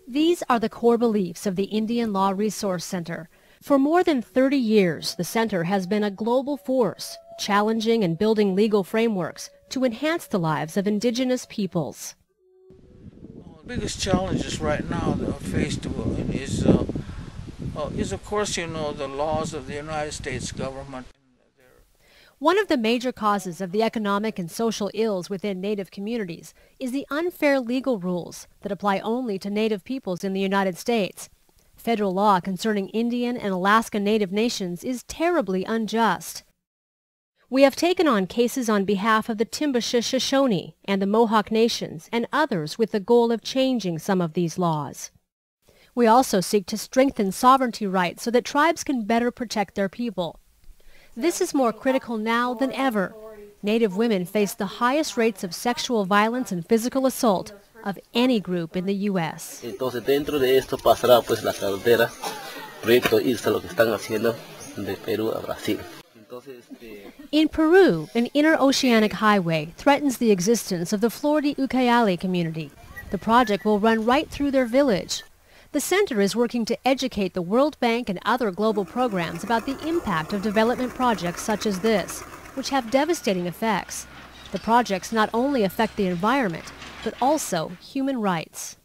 These are the core beliefs of the Indian Law Resource Center. For more than 30 years, the center has been a global force, challenging and building legal frameworks to enhance the lives of indigenous peoples. The biggest challenges right now that are faced is of course, the laws of the United States government. One of the major causes of the economic and social ills within Native communities is the unfair legal rules that apply only to Native peoples in the United States. Federal law concerning Indian and Alaska Native nations is terribly unjust. We have taken on cases on behalf of the Shoshone and the Mohawk nations and others with the goal of changing some of these laws. We also seek to strengthen sovereignty rights so that tribes can better protect their people. This is more critical now than ever. Native women face the highest rates of sexual violence and physical assault of any group in the U.S. Entonces, dentro de esto pasará pues la carretera, proyecto IRSA, lo que están haciendo de Perú a Brasil. In Peru, an interoceanic highway threatens the existence of the Florida Ucayali community. The project will run right through their village. The center is working to educate the World Bank and other global programs about the impact of development projects such as this, which have devastating effects. The projects not only affect the environment, but also human rights.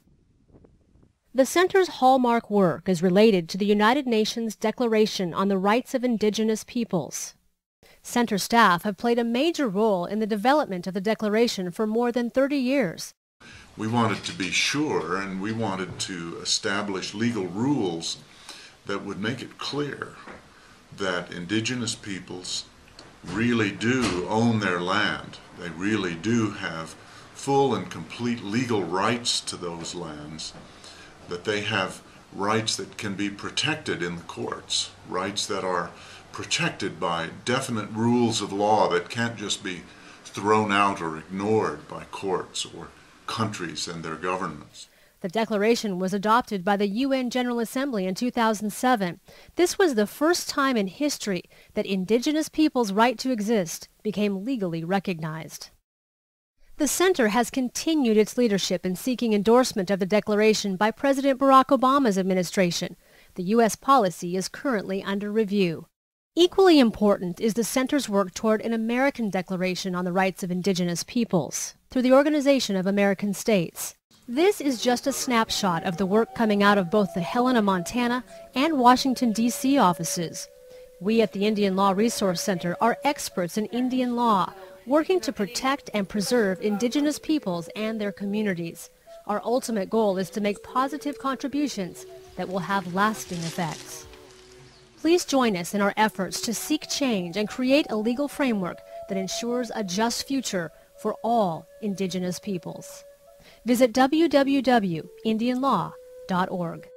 The center's hallmark work is related to the United Nations Declaration on the Rights of Indigenous Peoples. Center staff have played a major role in the development of the declaration for more than 30 years. We wanted to be sure, and we wanted to establish legal rules that would make it clear that indigenous peoples really do own their land. They really do have full and complete legal rights to those lands, that they have rights that can be protected in the courts, rights that are protected by definite rules of law that can't just be thrown out or ignored by courts or countries and their governments. The declaration was adopted by the UN General Assembly in 2007. This was the first time in history that indigenous peoples' right to exist became legally recognized. The center has continued its leadership in seeking endorsement of the declaration by President Barack Obama's administration. The U.S. policy is currently under review. Equally important is the center's work toward an American Declaration on the Rights of Indigenous Peoples through the Organization of American States. This is just a snapshot of the work coming out of both the Helena, Montana and Washington, D.C. offices. We at the Indian Law Resource Center are experts in Indian law, working to protect and preserve indigenous peoples and their communities. Our ultimate goal is to make positive contributions that will have lasting effects. Please join us in our efforts to seek change and create a legal framework that ensures a just future for all indigenous peoples. Visit www.indianlaw.org.